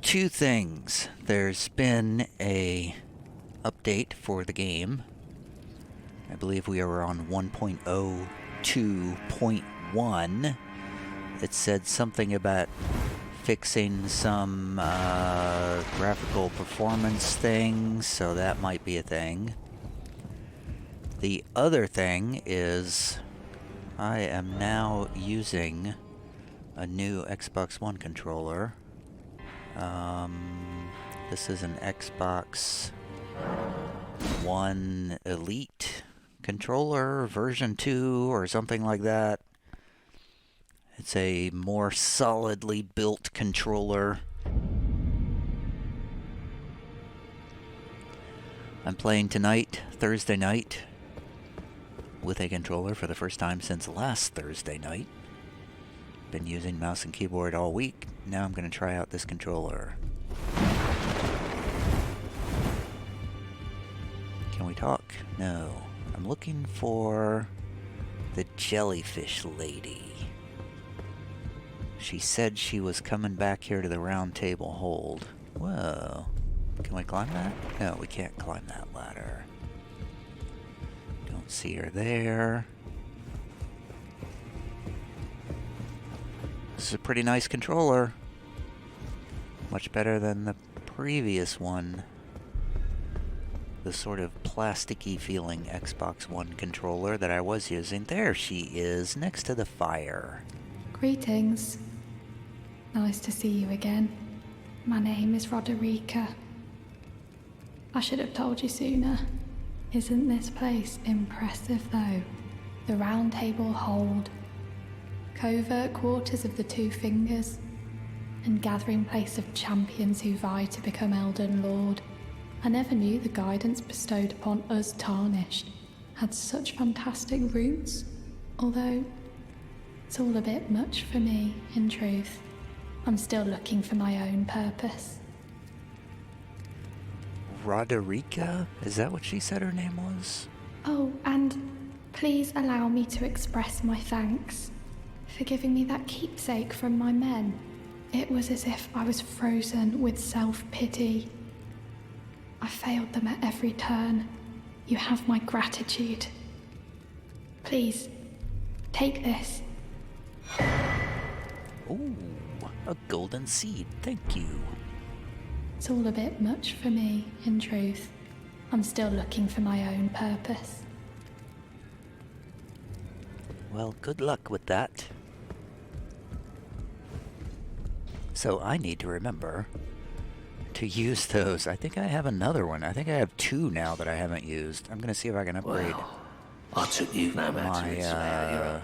two things. There's been a update for the game. I believe we are on 1.02.1. It said something about fixing some graphical performance things, so that might be a thing. The other thing is I am now using a new Xbox One controller. This is an Xbox One Elite controller, version 2 or something like that. It's a more solidly built controller. I'm playing tonight, Thursday night, with a controller for the first time since last Thursday night. Been using mouse and keyboard all week. Now I'm going to try out this controller. Can we talk? No. I'm looking for the Jellyfish lady. She said she was coming back here to the Roundtable Hold. Whoa. Can we climb that? No, we can't climb that ladder. Don't see her there. This is a pretty nice controller. Much better than the previous one. The sort of plasticky feeling Xbox One controller that I was using. There she is, next to the fire. Greetings. Nice to see you again. My name is Rodericka. I should have told you sooner. Isn't this place impressive though? The Roundtable Hold. Covert quarters of the Two Fingers. And gathering place of champions who vie to become Elden Lord. I never knew the guidance bestowed upon us Tarnished had such fantastic roots, although it's all a bit much for me, in truth. I'm still looking for my own purpose. Rodericka? Is that what she said her name was? Oh, and please allow me to express my thanks for giving me that keepsake from my men. It was as if I was frozen with self-pity. I failed them at every turn. You have my gratitude. Please, take this. Ooh, a golden seed. Thank you. It's all a bit much for me, in truth. I'm still looking for my own purpose. Well, good luck with that. So I need to remember to use those. I think I have another one. I think I have two now that I haven't used. I'm going to see if I can upgrade I took you no my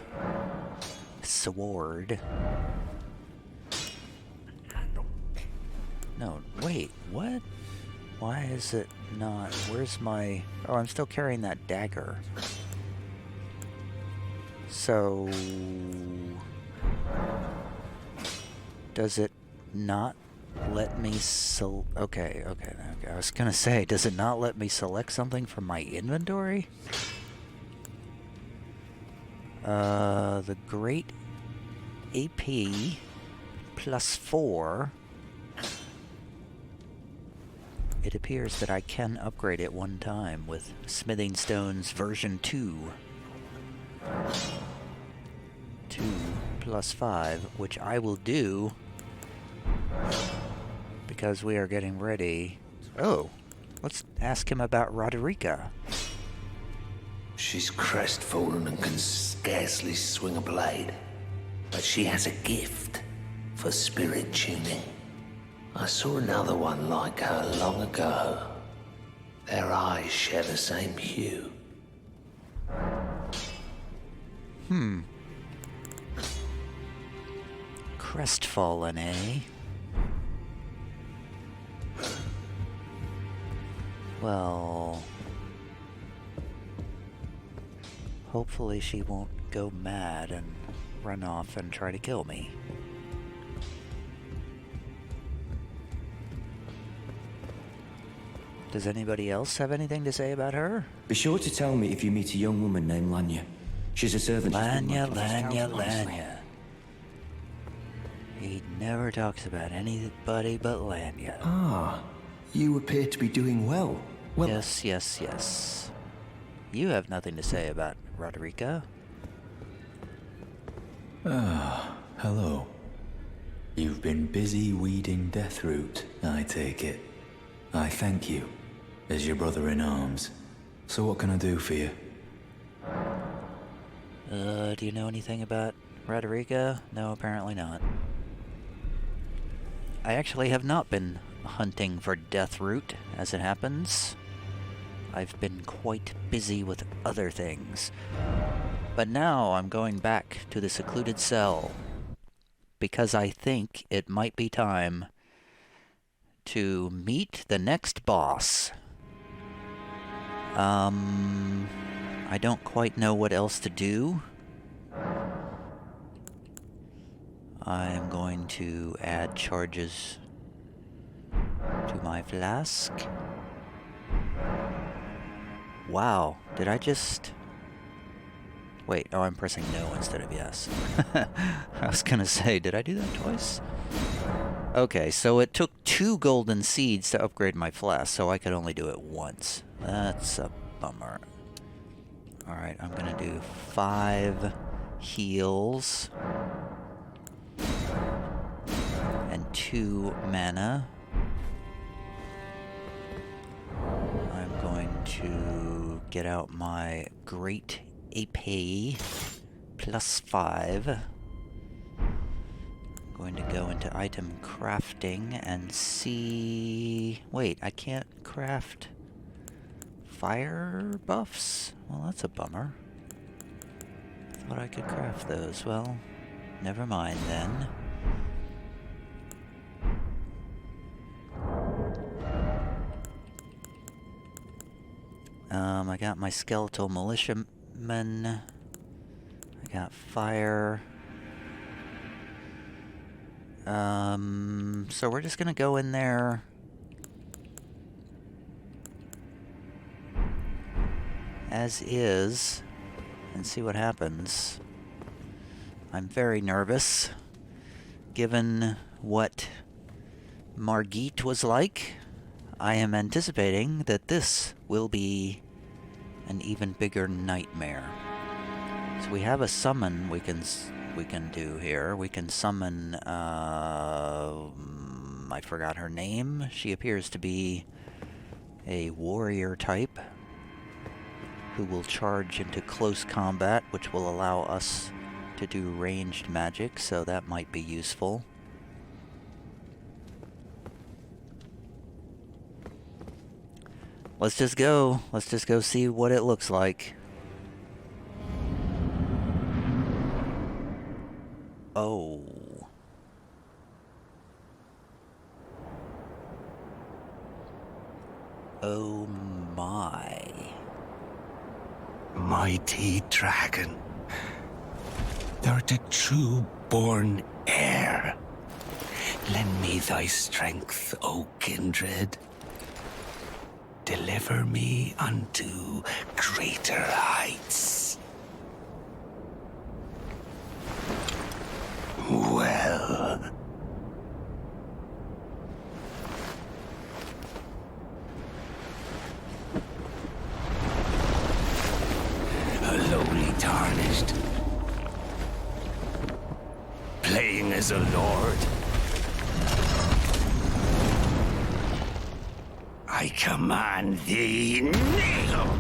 sword. No, wait, what? Why is it not? Where's my... Oh, I'm still carrying that dagger. So... Does it not let me okay. I was gonna say, does it not let me select something from my inventory? The Great Épée +4. It appears that I can upgrade it one time with Smithing Stones version 2. 2 + 5, which I will do because we are getting ready. Oh, let's ask him about Rodericka. She's crestfallen and can scarcely swing a blade, but she has a gift for spirit tuning. I saw another one like her long ago. Their eyes share the same hue. Crestfallen, eh? Well... hopefully she won't go mad and run off and try to kill me. Does anybody else have anything to say about her? Be sure to tell me if you meet a young woman named Lanya. She's a servant. Lanya. He never talks about anybody but Lanya. Ah, you appear to be doing well. Well, Yes, yes, yes. You have nothing to say about Rodericka. Hello. You've been busy weeding Deathroot, I take it. I thank you, as your brother-in-arms. So what can I do for you? Do you know anything about Rodericka? No, apparently not. I actually have not been hunting for Deathroot, as it happens. I've been quite busy with other things. But now I'm going back to the Secluded Cell, because I think it might be time to meet the next boss. I don't quite know what else to do. I'm going to add charges to my flask. Wow, did I just... Wait, oh, I'm pressing no instead of yes. I was gonna say, did I do that twice? Okay, so it took 2 golden seeds to upgrade my flask, so I could only do it once. That's a bummer. Alright, I'm gonna do 5 heals. And 2 mana. I'm going to get out my great Épée, +5. I'm going to go into item crafting and see... Wait, I can't craft fire buffs? Well, that's a bummer. I thought I could craft those. Well, never mind then. I got my skeletal militiaman. I got fire. So we're just gonna go in there. As is, and see what happens. I'm very nervous, given what Margit was like. I am anticipating that this will be an even bigger nightmare. So we have a summon we can do here. We can summon, I forgot her name. She appears to be a warrior type who will charge into close combat, which will allow us to do ranged magic, so that might be useful. Let's just go. Let's just go see what it looks like. Oh. Oh my. Mighty dragon, thou'rt a true born heir. Lend me thy strength, O kindred. Deliver me unto greater heights. Well. A lowly tarnished, playing as a lord. I command thee, kneel!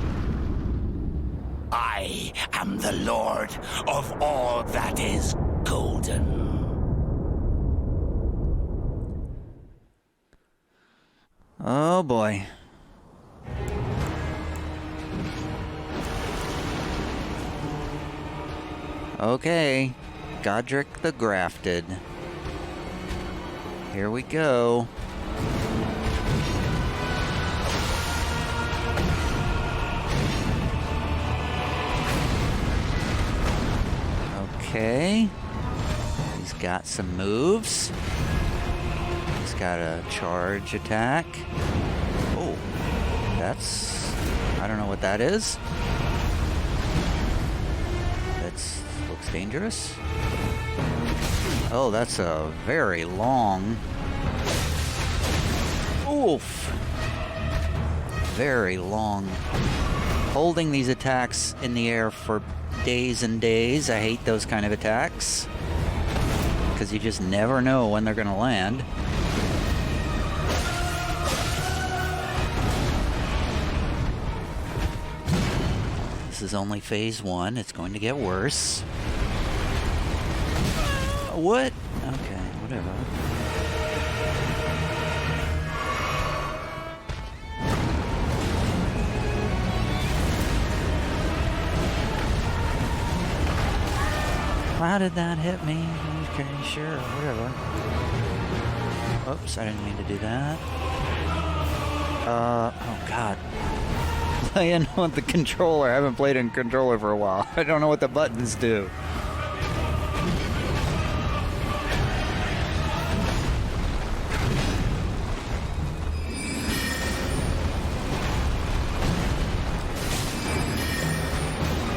I am the lord of all that is golden. Oh boy. Okay, Godrick the Grafted. Here we go. Okay. He's got some moves. He's got a charge attack. Oh, that's... I don't know what that is. Looks dangerous. Oh, that's a very long... Oof! Very long. Holding these attacks in the air for days and days. I hate those kind of attacks. Because you just never know when they're going to land. This is only phase 1. It's going to get worse. What? Okay, whatever. How did that hit me? Okay, sure, whatever. Oops, I didn't mean to do that. Oh god. Playing with the controller. I haven't played in controller for a while. I don't know what the buttons do.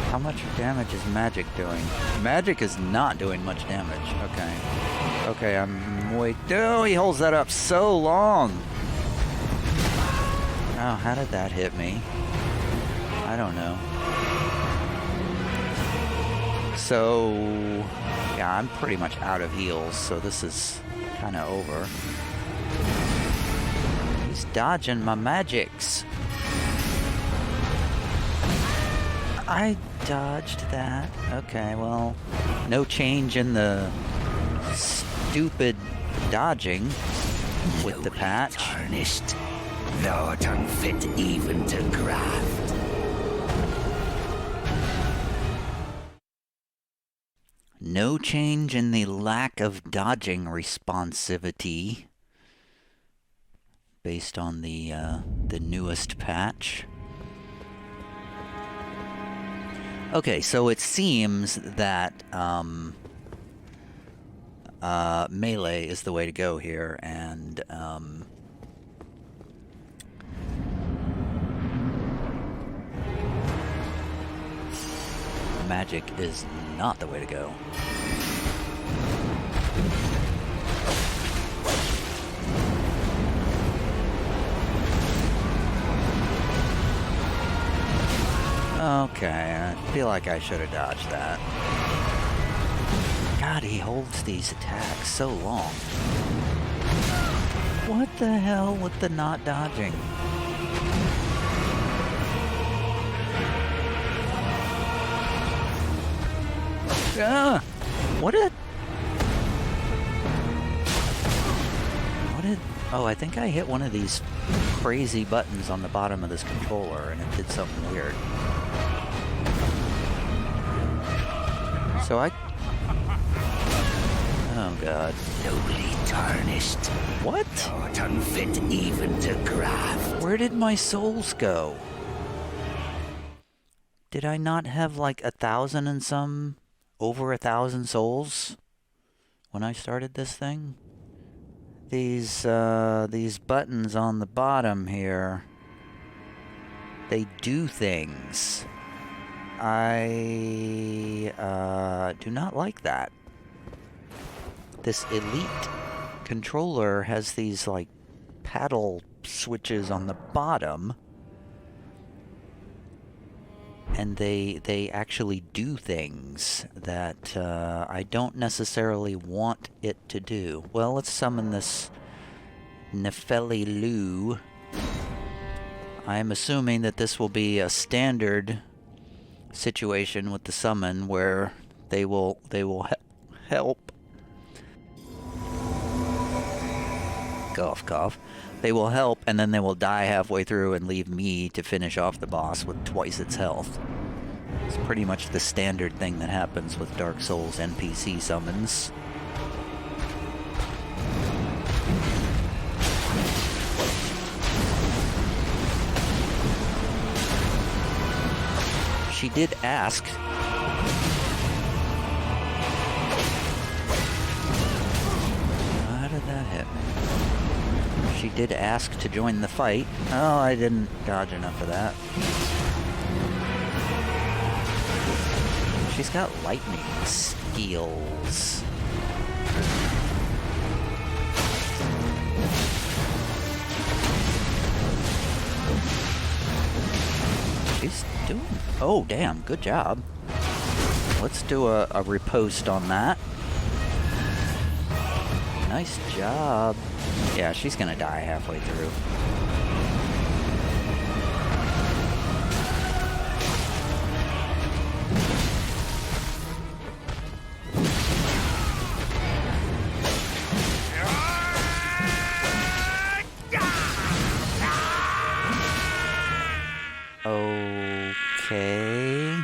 How much damage is magic doing? Magic is not doing much damage. Okay. Okay, I'm way... Oh, he holds that up so long! Oh, how did that hit me? I don't know. So... yeah, I'm pretty much out of heals, so this is kind of over. He's dodging my magics. I dodged that. Okay, well, no change in the stupid dodging with the patch. Tarnished, thou art unfit even to graft. No change in the lack of dodging responsivity based on the newest patch. Okay, so it seems that melee is the way to go here, and magic is not the way to go. Okay, I feel like I should have dodged that. God, he holds these attacks so long. What the hell with the not dodging? Ah! What did... Oh, I think I hit one of these crazy buttons on the bottom of this controller and it did something weird. So I... Oh god. Nobly tarnished. What? Thou art unfit even to graft. Where did my souls go? Did I not have like 1,000 and some... over 1,000 souls when I started this thing? These buttons on the bottom here, they do things. I do not like that. This elite controller has these like paddle switches on the bottom, and they actually do things that I don't necessarily want it to do. Well, let's summon this Nefeli Lu. I'm assuming that this will be a standard situation with the summon where they will help. Cough, cough. They will help, and then they will die halfway through and leave me to finish off the boss with twice its health. It's pretty much the standard thing that happens with Dark Souls NPC summons. She did ask. How did that hit me? She did ask to join the fight. Oh, I didn't dodge enough of that. She's got lightning skills. He's doing... Oh, damn. Good job. Let's do a riposte on that. Nice job. Yeah, she's gonna die halfway through. Okay.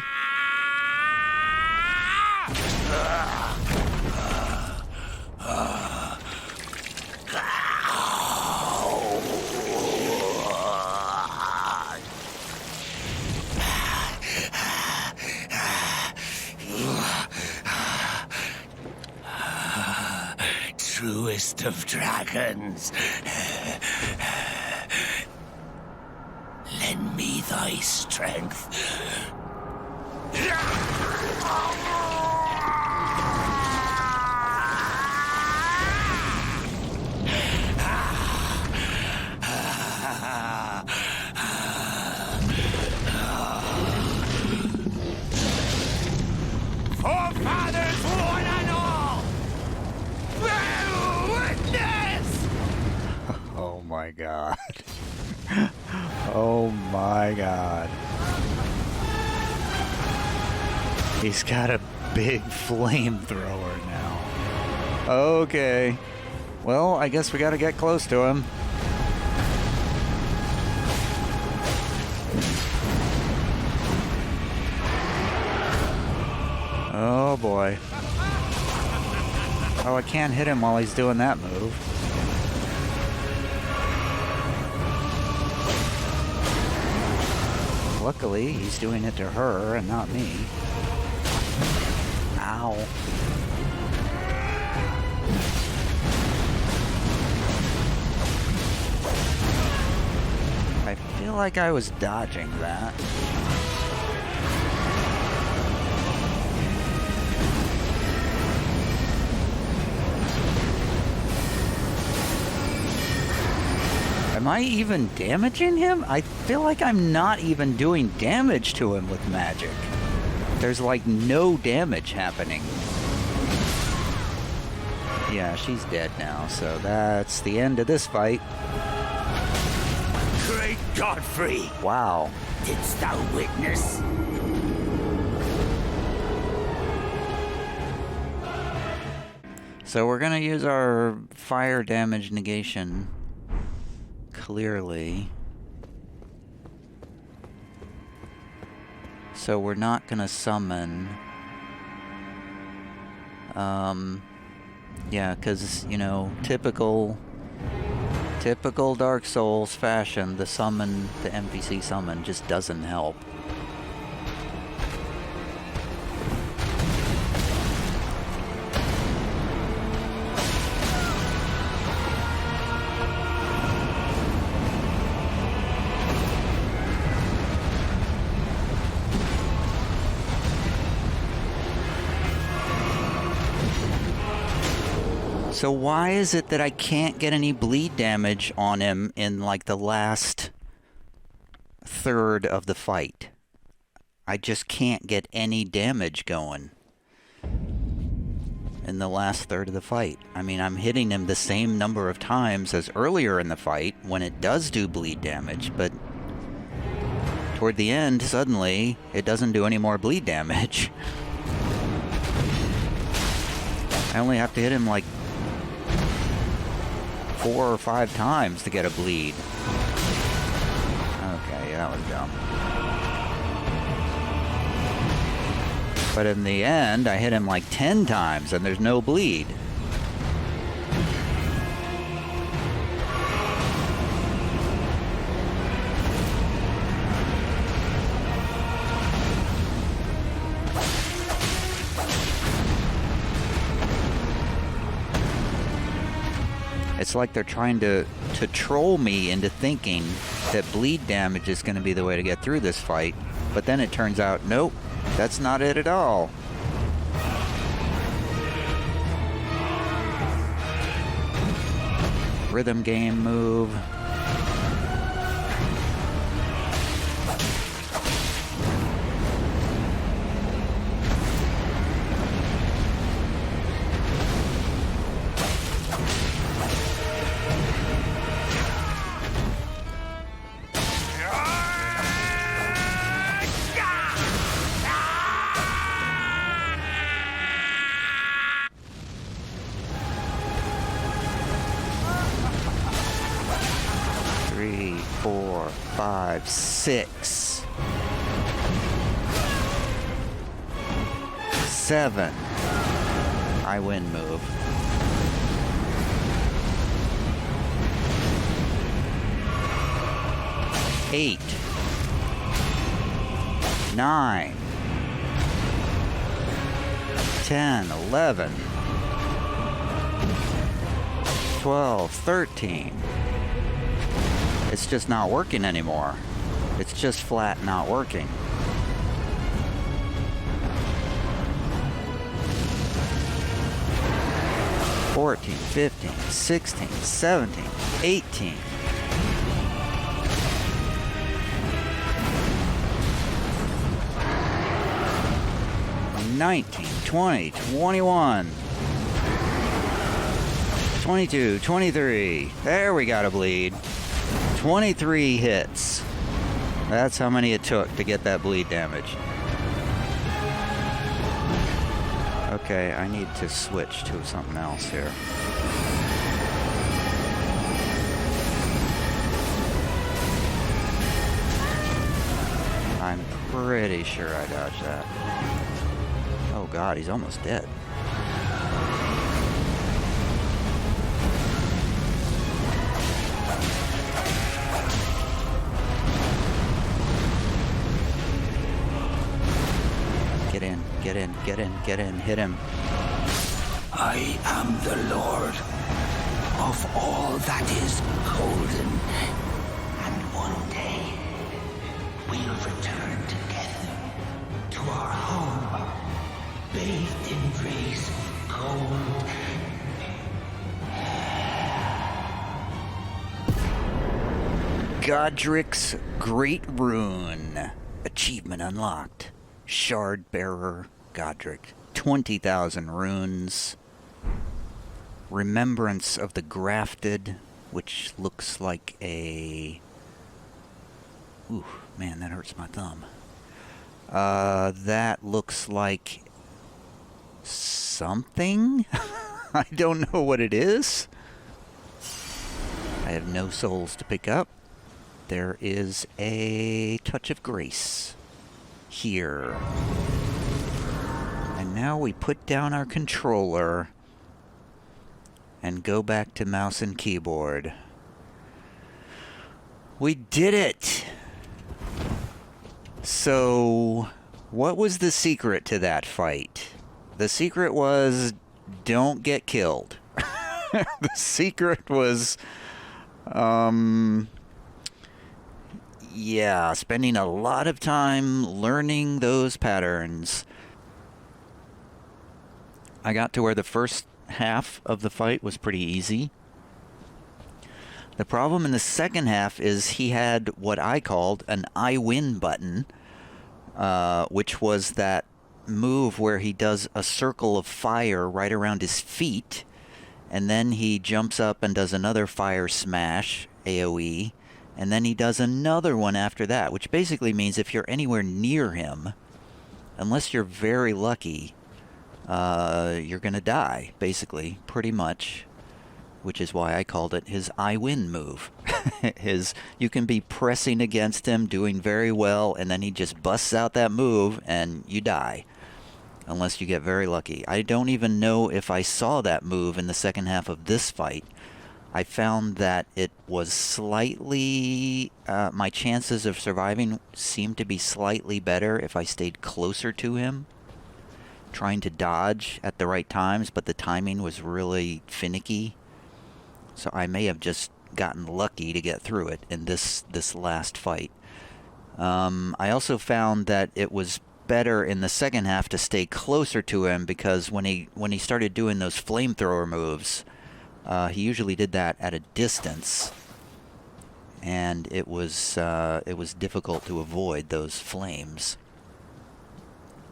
Truest of dragons. Lend me thy strength. Forefathers, one and all! Bear witness! Oh my god. Oh my god. He's got a big flamethrower now. Okay. Well, I guess we gotta get close to him. Oh boy. Oh, I can't hit him while he's doing that move. Luckily, he's doing it to her and not me. Ow. I feel like I was dodging that. Am I even damaging him? I feel like I'm not even doing damage to him with magic. There's like no damage happening. Yeah, she's dead now, so that's the end of this fight. Great Godfrey! Wow. Didst thou witness? So we're gonna use our fire damage negation. Clearly. So we're not gonna summon. Yeah, because, you know, typical Dark Souls fashion, the NPC summon just doesn't help. So why is it that I can't get any bleed damage on him in like the last third of the fight? I just can't get any damage going in the last third of the fight. I mean, I'm hitting him the same number of times as earlier in the fight when it does do bleed damage, but toward the end, suddenly, it doesn't do any more bleed damage. I only have to hit him like 4 or 5 times to get a bleed. Okay, that was dumb. But in the end, I hit him like 10 times and there's no bleed. It's like they're trying to troll me into thinking that bleed damage is going to be the way to get through this fight. But then it turns out, nope, that's not it at all. rhythm game move. Five, six, 7. I win move. 8, 9, 10, 11, 12, 13. It's just not working anymore. It's just flat not working. $14, $15, $16, $17, $18. $19, $20, $21, $22, $23. There we got a bleed. 23 hits. That's how many it took to get that bleed damage. Okay, I need to switch to something else here. I'm pretty sure I dodged that. Oh god, he's almost dead. Get in, hit him. I am the Lord of all that is golden, and one day we'll return together to our home, bathed in rays of gold. Godrick's Great Rune. Achievement unlocked. Shardbearer Godrick. 20,000 runes. Remembrance of the Grafted, which looks like a... Ooh, man, that hurts my thumb. That looks like... something? I don't know what it is. I have no souls to pick up. There is a touch of grace here. And now we put down our controller and go back to mouse and keyboard. We did it! So, what was the secret to that fight? The secret was, don't get killed. The secret was, yeah, spending a lot of time learning those patterns. I got to where the first half of the fight was pretty easy. The problem in the second half is he had what I called an I win button, which was that move where he does a circle of fire right around his feet, and then he jumps up and does another fire smash, AoE, and then he does another one after that, which basically means if you're anywhere near him, unless you're very lucky, you're gonna die, basically, pretty much, which is why I called it his I win move. You can be pressing against him, doing very well, and then he just busts out that move, and you die. Unless you get very lucky. I don't even know if I saw that move in the second half of this fight. I found that it was slightly... my chances of surviving seemed to be slightly better if I stayed closer to him, trying to dodge at the right times, but the timing was really finicky. So I may have just gotten lucky to get through it in this last fight. I also found that it was better in the second half to stay closer to him, because when he started doing those flamethrower moves, He usually did that at a distance, and it was difficult to avoid those flames.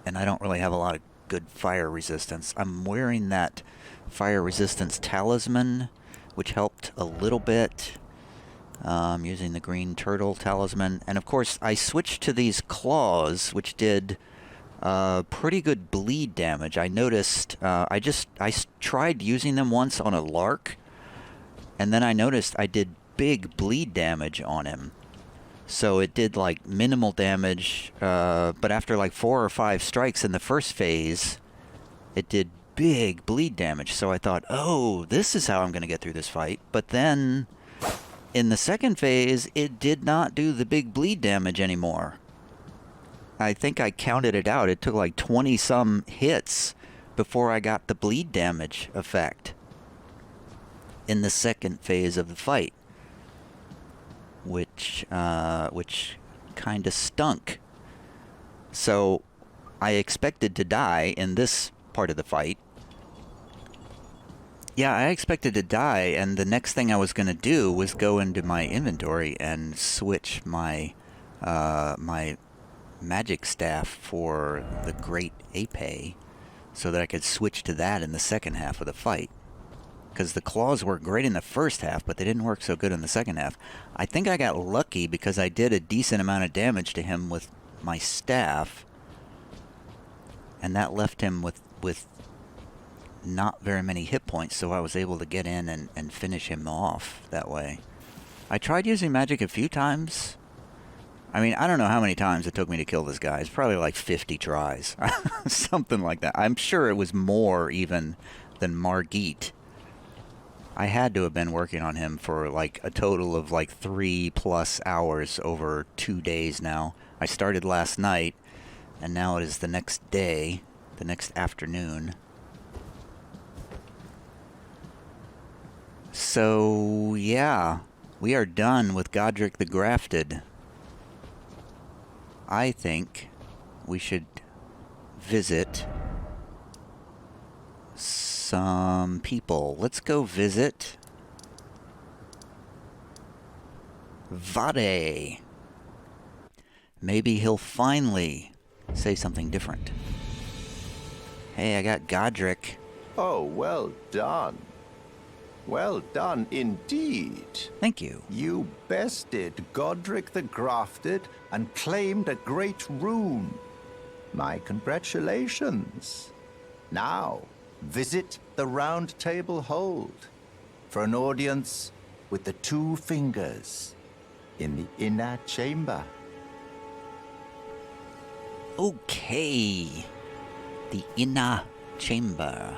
And I don't really have a lot of good fire resistance. I'm wearing that fire resistance talisman, which helped a little bit. Using the green turtle talisman. And of course, I switched to these claws, which did pretty good bleed damage. I noticed, I tried using them once on a lark, and then I noticed I did big bleed damage on him. So it did like minimal damage, but after like 4 or 5 strikes in the first phase, it did big bleed damage. So I thought, oh, this is how I'm going to get through this fight. But then in the second phase, it did not do the big bleed damage anymore. I think I counted it out. It took like 20-some hits before I got the bleed damage effect in the second phase of the fight, which kind of stunk. So I expected to die in this part of the fight. Yeah, I expected to die, and the next thing I was going to do was go into my inventory and switch my my magic staff for the Great Épée, so that I could switch to that in the second half of the fight. Because the claws worked great in the first half, but they didn't work so good in the second half. I think I got lucky because I did a decent amount of damage to him with my staff, and that left him with not very many hit points, so I was able to get in and finish him off that way. I tried using magic a few times. I mean, I don't know how many times it took me to kill this guy. It's probably like 50 tries. Something like that. I'm sure it was more even than Margit. I had to have been working on him for like a total of like 3+ hours over 2 days now. I started last night, and now it is the next day, the next afternoon. So, yeah, we are done with Godrick the Grafted. I think we should visit some people. Let's go visit Varré. Maybe he'll finally say something different. Hey, I got Godrick. Oh, well done. Well done indeed. Thank you. You bested Godrick the Grafted and claimed a great rune. My congratulations. Now, visit the Roundtable Hold for an audience with the 2 fingers in the inner chamber. Okay. The inner chamber.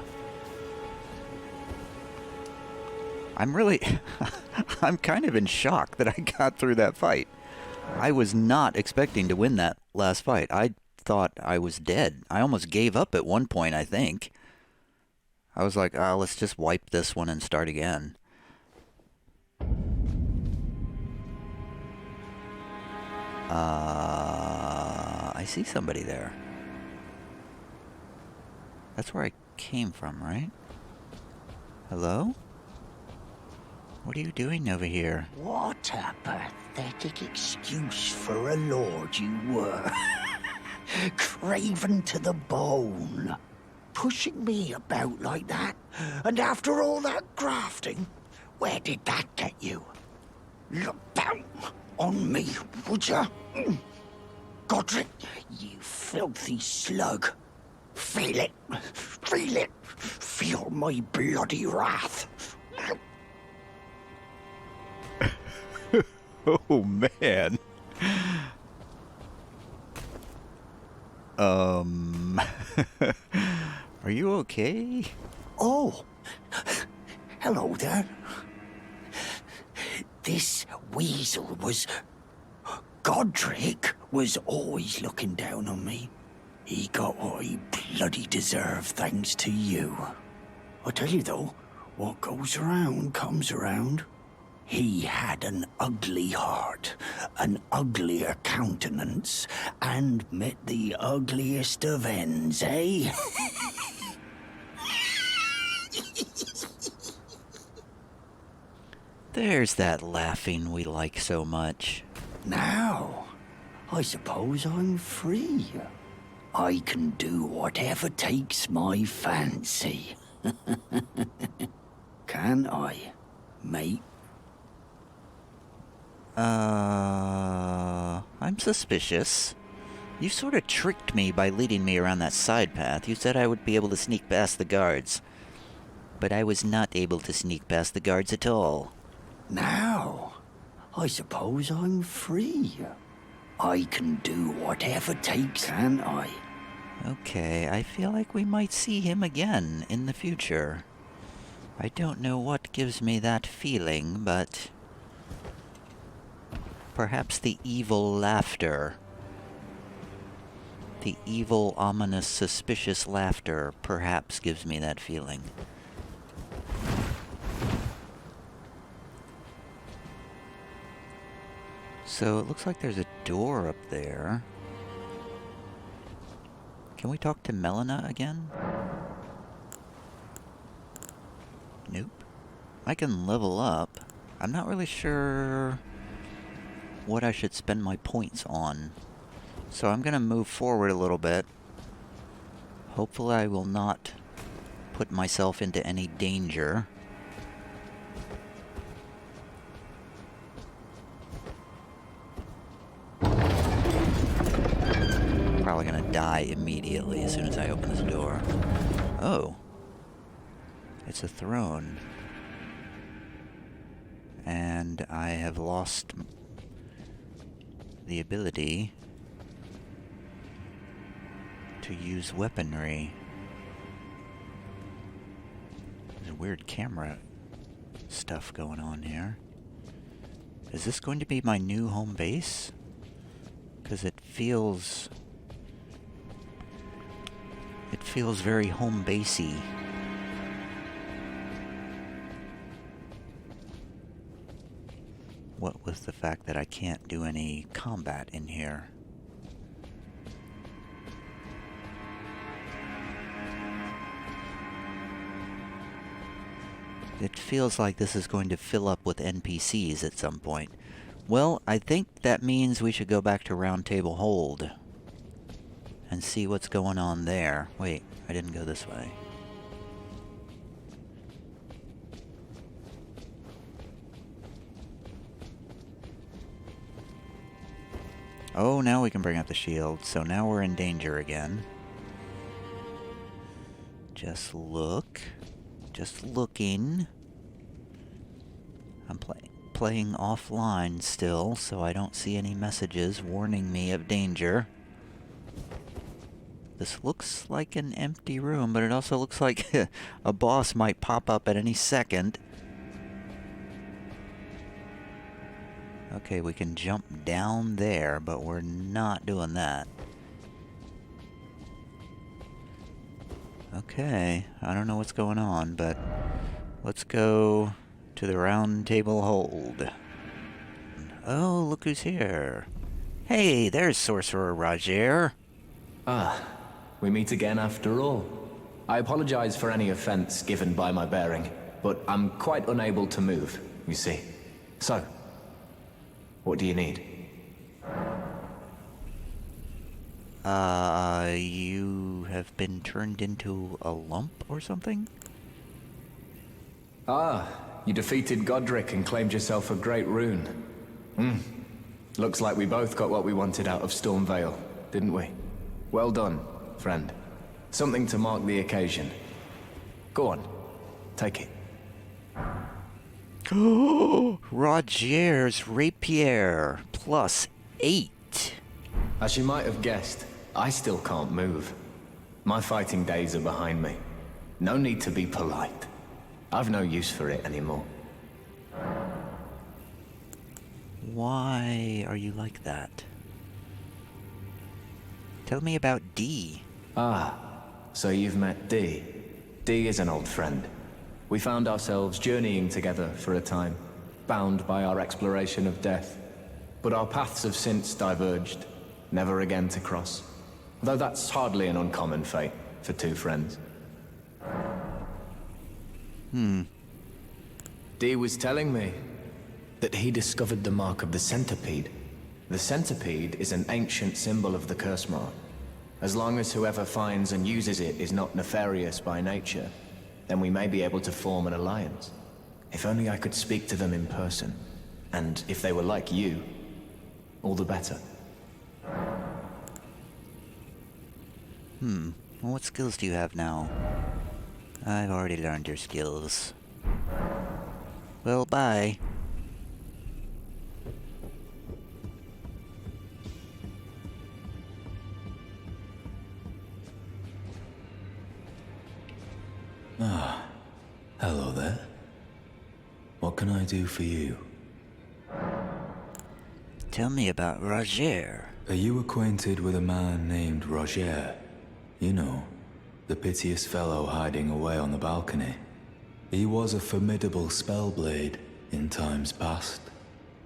I'm kind of in shock that I got through that fight. I was not expecting to win that last fight. I thought I was dead. I almost gave up at one point, I think. I was like, let's just wipe this one and start again. I see somebody there. That's where I came from, right? Hello? What are you doing over here? What a pathetic excuse for a lord you were. Craven to the bone. Pushing me about like that. And after all that grafting, where did that get you? Look down on me, would ya? Godric, you filthy slug. Feel it. Feel it. Feel my bloody wrath. Oh, man. Are you okay? Oh, hello there. This weasel was... Godric was always looking down on me. He got what he bloody deserved thanks to you. I tell you though, what goes around comes around. He had an ugly heart, an uglier countenance, and met the ugliest of ends, eh? There's that laughing we like so much. Now, I suppose I'm free. I can do whatever takes my fancy. Can I, mate? I'm suspicious. You sort of tricked me by leading me around that side path. You said I would be able to sneak past the guards. But I was not able to sneak past the guards at all. Now, I suppose I'm free. I can do whatever takes, can I? Okay, I feel like we might see him again in the future. I don't know what gives me that feeling, but... perhaps the evil laughter. The evil, ominous, suspicious laughter perhaps gives me that feeling. So it looks like there's a door up there. Can we talk to Melina again? Nope. I can level up. I'm not really sure what I should spend my points on. So I'm gonna move forward a little bit. Hopefully I will not put myself into any danger. Probably gonna die immediately as soon as I open this door. Oh. It's a throne. And I have lost the ability to use weaponry. There's weird camera stuff going on here. Is this going to be my new home base? Because it feels very home basey. What with the fact that I can't do any combat in here. It feels like this is going to fill up with NPCs at some point. Well, I think that means we should go back to Roundtable Hold and see what's going on there. Wait, I didn't go this way. Oh, now we can bring up the shield, so now we're in danger again. Just look. Just looking. I'm playing offline still, so I don't see any messages warning me of danger. This looks like an empty room, but it also looks like a boss might pop up at any second. Okay, we can jump down there, but we're not doing that. Okay, I don't know what's going on, but let's go to the Roundtable Hold. Oh, look who's here. Hey, there's Sorcerer Rogier. Ah, we meet again after all. I apologize for any offense given by my bearing, but I'm quite unable to move, you see. So, what do you need? You have been turned into a lump or something? Ah, you defeated Godrick and claimed yourself a great rune. Looks like we both got what we wanted out of Stormveil, didn't we? Well done, friend. Something to mark the occasion. Go on, take it. Oh, Rogier's Rapier, +8. As you might have guessed, I still can't move. My fighting days are behind me. No need to be polite. I've no use for it anymore. Why are you like that? Tell me about D. Ah, so you've met D. D is an old friend. We found ourselves journeying together for a time, bound by our exploration of death. But our paths have since diverged, never again to cross. Though that's hardly an uncommon fate for two friends. D was telling me that he discovered the mark of the centipede. The centipede is an ancient symbol of the curse mark. As long as whoever finds and uses it is not nefarious by nature, then we may be able to form an alliance. If only I could speak to them in person. And if they were like you, all the better. Well, what skills do you have now? I've already learned your skills. Well, bye. Ah, hello there. What can I do for you? Tell me about Rogier. Are you acquainted with a man named Rogier? You know, the piteous fellow hiding away on the balcony. He was a formidable spellblade in times past.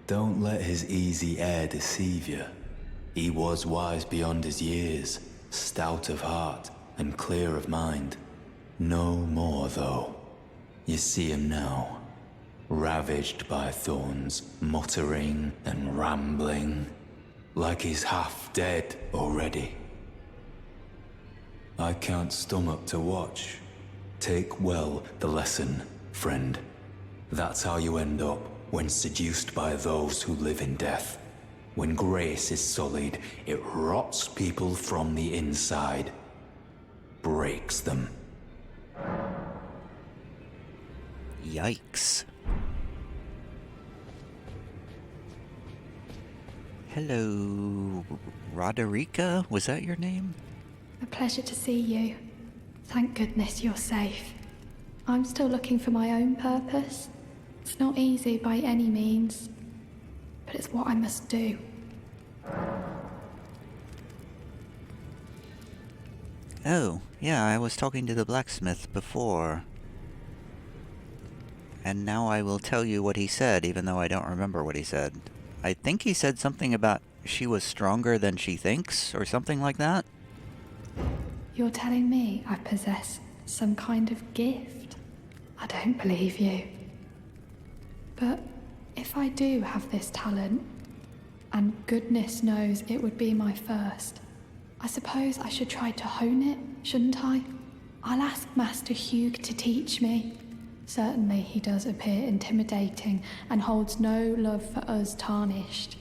Don't let his easy air deceive you. He was wise beyond his years, stout of heart and clear of mind. No more, though. You see him now, ravaged by thorns, muttering and rambling, like he's half dead already. I can't stomach to watch. Take well the lesson, friend. That's how you end up when seduced by those who live in death. When grace is sullied, it rots people from the inside, breaks them. Yikes. Hello, Rodericka? Was that your name? A pleasure to see you. Thank goodness you're safe. I'm still looking for my own purpose. It's not easy by any means, but it's what I must do. Oh, yeah, I was talking to the blacksmith before. And now I will tell you what he said, even though I don't remember what he said. I think he said something about she was stronger than she thinks, or something like that. You're telling me I possess some kind of gift? I don't believe you. But if I do have this talent, and goodness knows it would be my first, I suppose I should try to hone it, shouldn't I? I'll ask Master Hewg to teach me. Certainly he does appear intimidating and holds no love for us tarnished.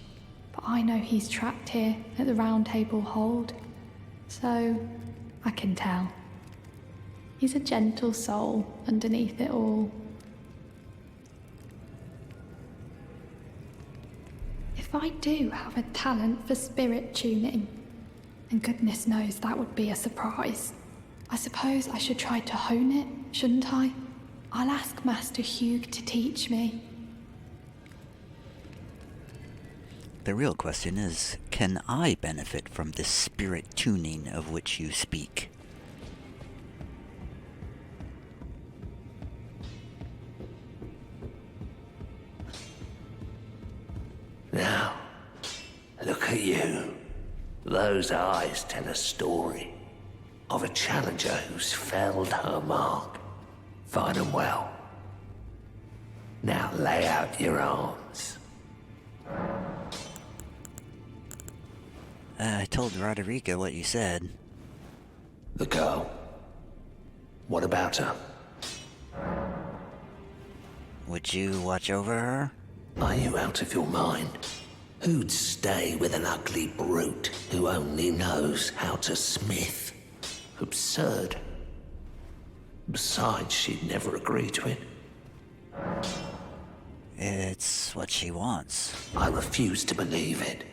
But I know he's trapped here at the Roundtable Hold, so I can tell. He's a gentle soul underneath it all. If I do have a talent for spirit tuning, and goodness knows that would be a surprise, I suppose I should try to hone it, shouldn't I? I'll ask Master Hewg to teach me. The real question is, can I benefit from this spirit tuning of which you speak? Now, look at you. Those eyes tell a story of a challenger who's felled her mark. Fine and well. Now lay out your arms. I told Rodericka what you said. The girl. What about her? Would you watch over her? Are you out of your mind? Who'd stay with an ugly brute who only knows how to smith? Absurd. Besides, she'd never agree to it. It's what she wants. I refuse to believe it.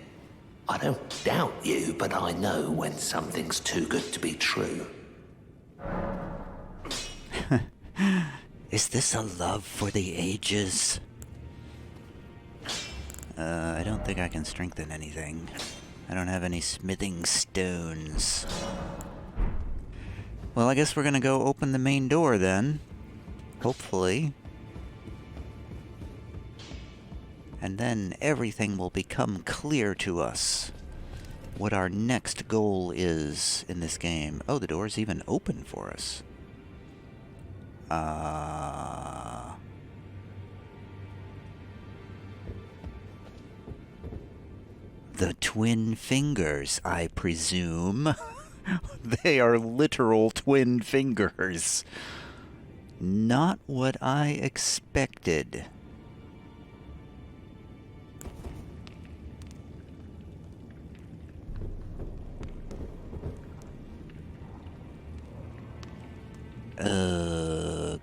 I don't doubt you, but I know when something's too good to be true. Is this a love for the ages? I don't think I can strengthen anything. I don't have any smithing stones. Well, I guess we're gonna go open the main door then. Hopefully. And then everything will become clear to us. What our next goal is in this game. Oh, the door's even open for us. The twin fingers, I presume. They are literal twin fingers. Not what I expected.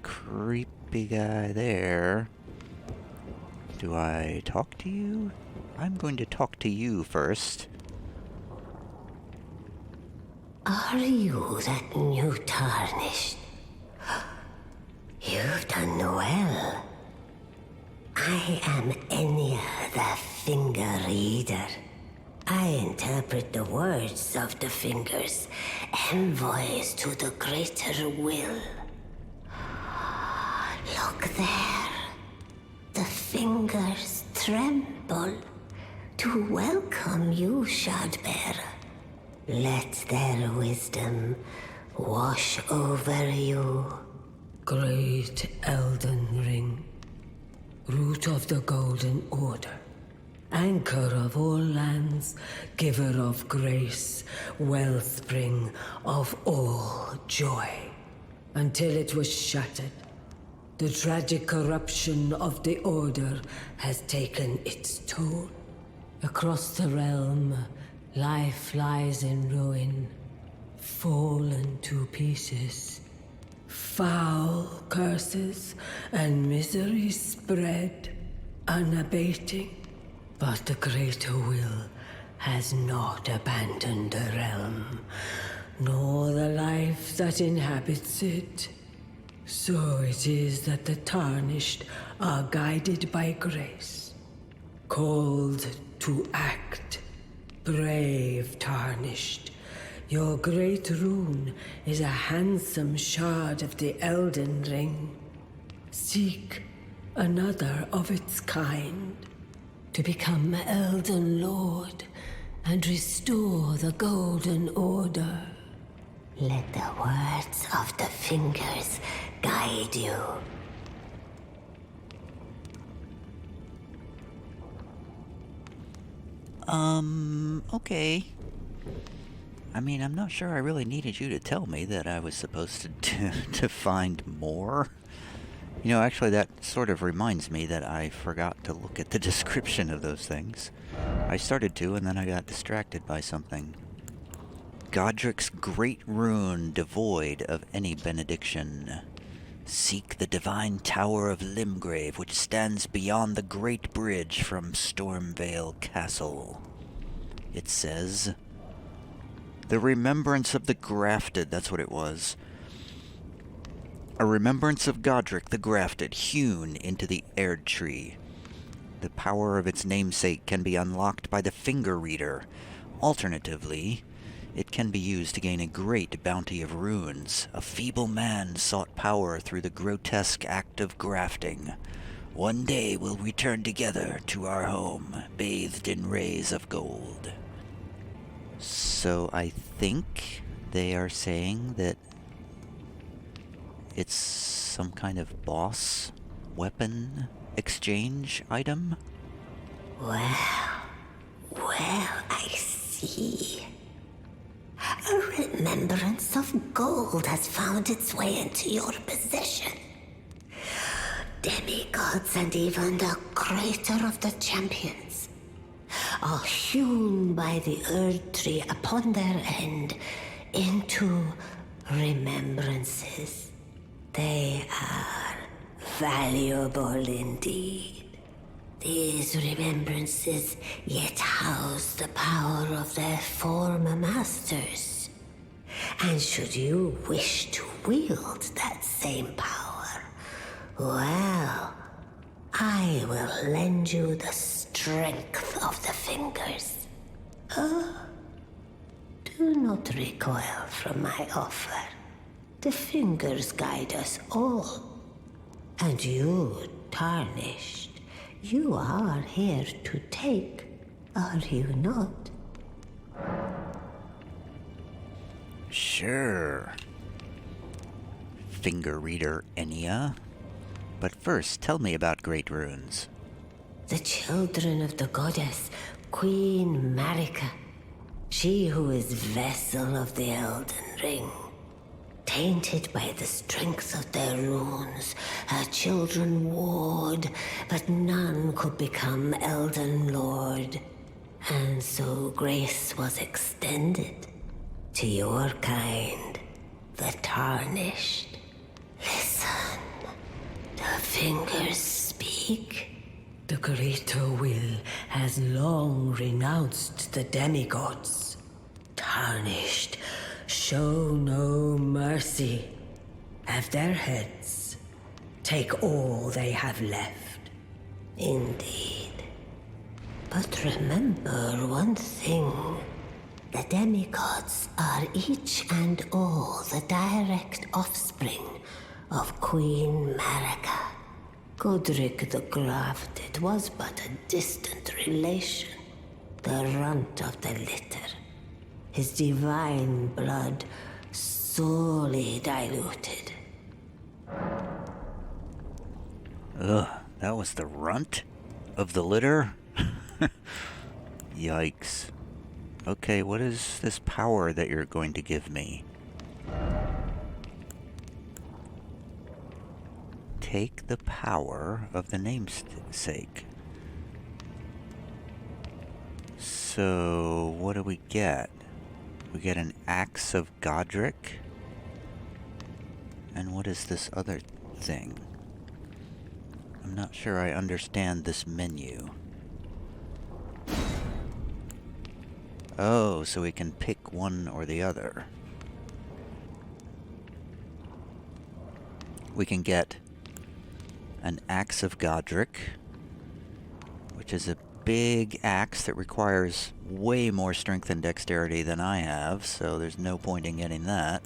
Creepy guy there. Do I talk to you? I'm going to talk to you first. Are you that new tarnished? You've done well. I am Enia, the Finger Reader. I interpret the words of the fingers, envoys to the greater will. Look there. The fingers tremble to welcome you, shardbearer. Let their wisdom wash over you. Great Elden Ring, root of the Golden Order, anchor of all lands, giver of grace, wellspring of all joy. Until it was shattered, the tragic corruption of the Order has taken its toll. Across the realm, life lies in ruin, fallen to pieces. Foul curses and misery spread, unabating. But the greater will has not abandoned the realm, nor the life that inhabits it. So it is that the tarnished are guided by grace, called to act. Brave tarnished, your great rune is a handsome shard of the Elden Ring. Seek another of its kind to become Elden Lord and restore the Golden Order. Let the words of the fingers guide you. Okay. I mean, I'm not sure I really needed you to tell me that I was supposed to find more. You know, actually, that sort of reminds me that I forgot to look at the description of those things. I started to, and then I got distracted by something. Godrick's great rune devoid of any benediction. Seek the divine tower of Limgrave, which stands beyond the great bridge from Stormveil Castle. It says, the remembrance of the grafted, that's what it was. A remembrance of Godrick the Grafted, hewn into the Erd tree. The power of its namesake can be unlocked by the finger reader. Alternatively, it can be used to gain a great bounty of runes. A feeble man sought power through the grotesque act of grafting. One day we'll return together to our home, bathed in rays of gold. So I think they are saying that it's some kind of boss weapon exchange item? Well, I see. A remembrance of gold has found its way into your possession. Demigods and even the greater of the champions are hewn by the Erd tree upon their end into remembrances. They are valuable indeed. These remembrances yet house the power of their former masters. And should you wish to wield that same power, well, I will lend you the strength of the fingers. Do not recoil from my offer. The fingers guide us all. And you, tarnished, you are here to take, are you not? Sure. Finger Reader Enia. But first, tell me about great runes. The children of the goddess Queen Margit, she who is vessel of the Elden Ring. Tainted by the strength of their runes, her children warred, but none could become Elden Lord. And so grace was extended to your kind, the Tarnished. Listen, the fingers speak. The greater will has long renounced the demigods. Tarnished, show no mercy. Have their heads. Take all they have left. Indeed. But remember one thing. The demigods are each and all the direct offspring of Queen Margit. Godrick the Grafted was but a distant relation, the runt of the litter. His divine blood sorely diluted. Ugh, that was the runt of the litter? Yikes. Okay, what is this power that you're going to give me? Take the power of the namesake. So, what do we get? We get an Axe of Godric. And what is this other thing? I'm not sure I understand this menu. Oh, so we can pick one or the other. We can get an Axe of Godric, which is a big axe that requires way more strength and dexterity than I have, so there's no point in getting that.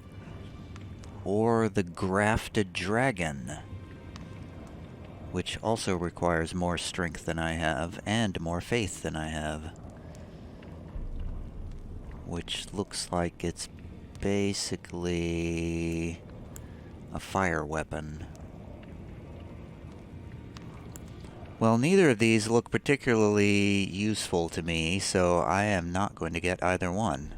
Or the Grafted Dragon, which also requires more strength than I have, and more faith than I have. Which looks like it's basically a fire weapon. Well, neither of these look particularly useful to me, so I am not going to get either one.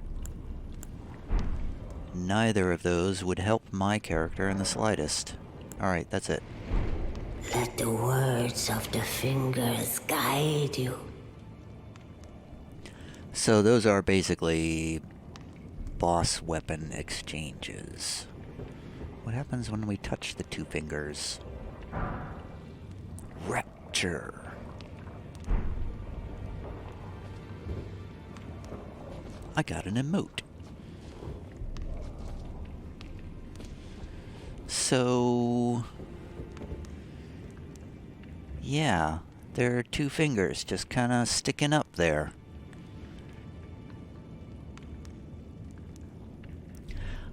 Neither of those would help my character in the slightest. Alright, that's it. Let the words of the fingers guide you. So those are basically boss weapon exchanges. What happens when we touch the two fingers? Rapture. I got an emote. So, yeah, there are two fingers just kind of sticking up there.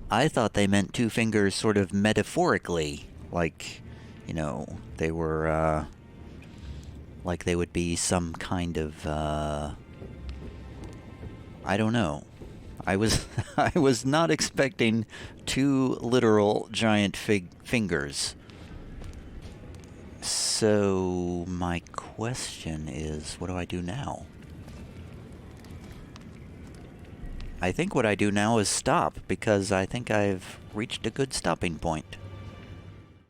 I thought they meant two fingers sort of metaphorically, like, you know, they were, like they would be some kind of, I don't know. I was not expecting two literal giant fingers. So, my question is, what do I do now? I think what I do now is stop, because I think I've reached a good stopping point.